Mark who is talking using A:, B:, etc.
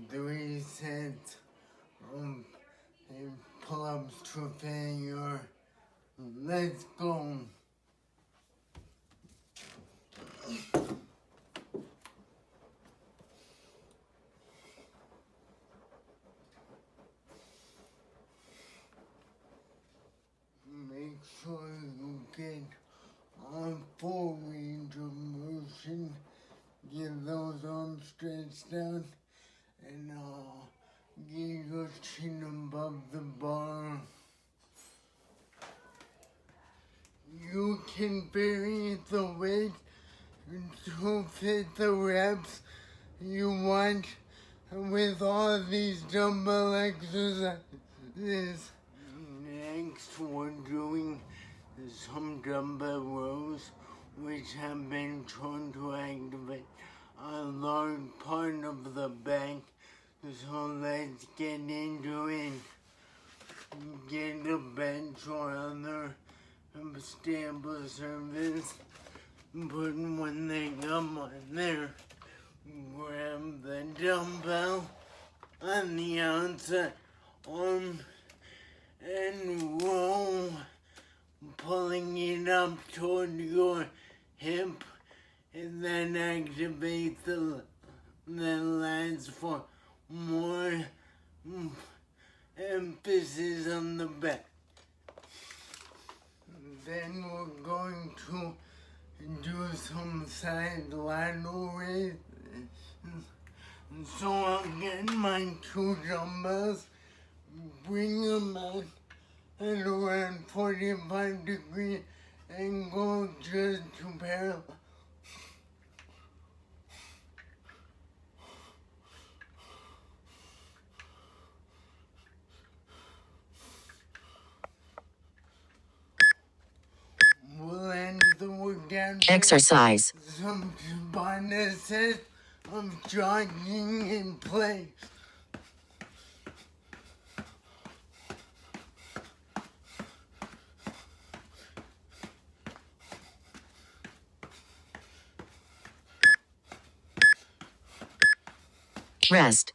A: 3 sets of pull-ups to failure. Let's go. Make sure you get on full range of motion. Get those arms stretched out and get your chin above the bar. You can vary the weight to fit the reps you want with all these dumbbell exercises. Next, we're doing some dumbbell rows, which have been shown to activate a large part of the back. So let's get into it. Get a bench or other stable surface. Put one leg up on there. Grab the dumbbell on the outside arm and roll, pulling it up toward your hip, and then activate the lats for more emphasis on the back. Then we're going to do some side lateral raises. So I'll get my 2 dumbbells, bring them out at around 45-degree angle just to parallel. We'll end the workout.
B: Exercise.
A: Some bonuses of jogging in place.
B: Rest.